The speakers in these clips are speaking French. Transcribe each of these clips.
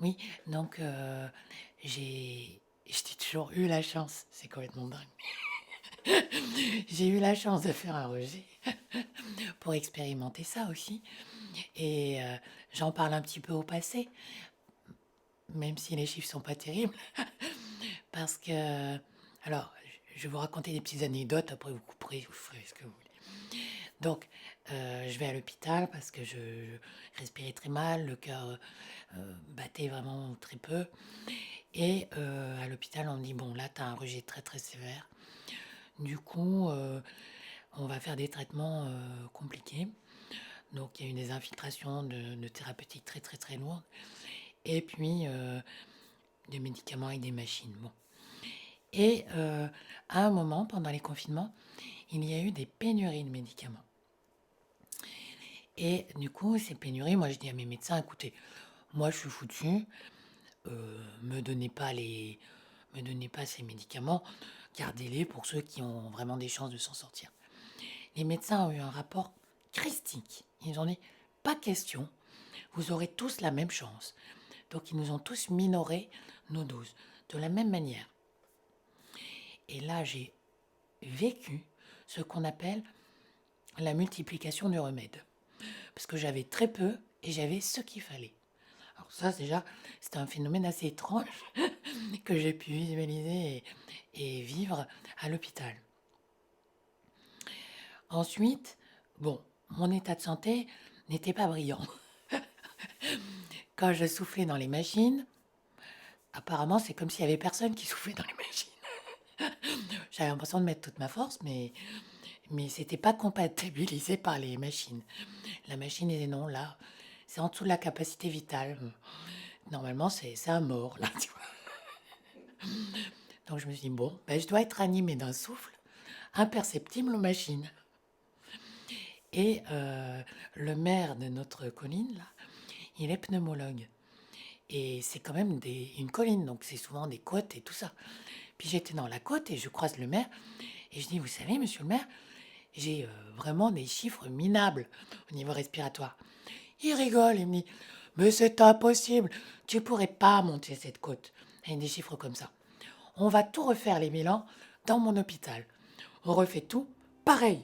Oui, donc j'ai toujours eu la chance, c'est complètement dingue. J'ai eu la chance de faire un rejet pour expérimenter ça aussi. Et j'en parle un petit peu au passé, même si les chiffres sont pas terribles, parce que, alors, je vais vous raconter des petites anecdotes, après vous couperez, vous ferez ce que vous voulez. Donc, je vais à l'hôpital parce que je respirais très mal, le cœur battait vraiment très peu. Et à l'hôpital, on me dit, bon, là, tu as un rejet très très sévère. Du coup, on va faire des traitements compliqués. Donc, il y a eu des infiltrations de thérapeutiques très très très lourdes. Et puis, des médicaments et des machines. Bon. Et à un moment, pendant les confinements, il y a eu des pénuries de médicaments. Et du coup, ces pénuries, moi je dis à mes médecins, écoutez, moi je suis foutu, me donnez pas me donnez pas ces médicaments, gardez-les pour ceux qui ont vraiment des chances de s'en sortir. Les médecins ont eu un rapport christique. Ils ont dit, pas question, vous aurez tous la même chance. Donc ils nous ont tous minoré nos doses, de la même manière. Et là, j'ai vécu ce qu'on appelle la multiplication du remède. Parce que j'avais très peu et j'avais ce qu'il fallait. Alors ça, déjà, c'était un phénomène assez étrange que j'ai pu visualiser et vivre à l'hôpital. Ensuite, bon, mon état de santé n'était pas brillant. Quand je soufflais dans les machines, apparemment, c'est comme s'il y avait personne qui soufflait dans les machines. J'avais l'impression de mettre toute ma force, mais c'était pas compatibilisé par les machines. La machine disait non, là, c'est en dessous de la capacité vitale. Normalement, c'est un mort, là, tu vois. Donc je me suis dit, bon, ben, je dois être animée d'un souffle imperceptible aux machines. Et le maire de notre colline, là, il est pneumologue. Et c'est quand même une colline, donc c'est souvent des côtes et tout ça. Puis j'étais dans la côte et je croise le maire et je dis, vous savez, monsieur le maire, j'ai vraiment des chiffres minables au niveau respiratoire. Il rigole, il me dit, mais c'est impossible, tu pourrais pas monter cette côte avec des chiffres comme ça. On va tout refaire les bilans dans mon hôpital. On refait tout pareil.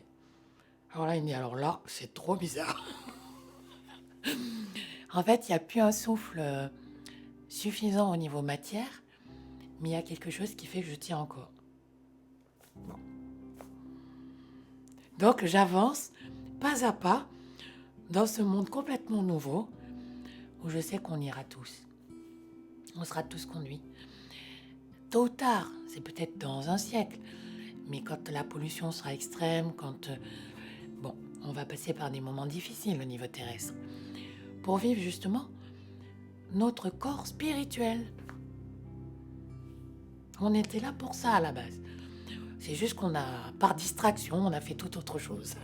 Alors là, il me dit, alors là, c'est trop bizarre. En fait, il n'y a plus un souffle suffisant au niveau matière, mais il y a quelque chose qui fait que je tiens encore. Bon. Donc j'avance pas à pas dans ce monde complètement nouveau où je sais qu'on ira tous. On sera tous conduits. Tôt ou tard, c'est peut-être dans un siècle, mais quand la pollution sera extrême, quand bon, on va passer par des moments difficiles au niveau terrestre pour vivre justement notre corps spirituel. On était là pour ça à la base. C'est juste qu'on a, par distraction, on a fait toute autre chose.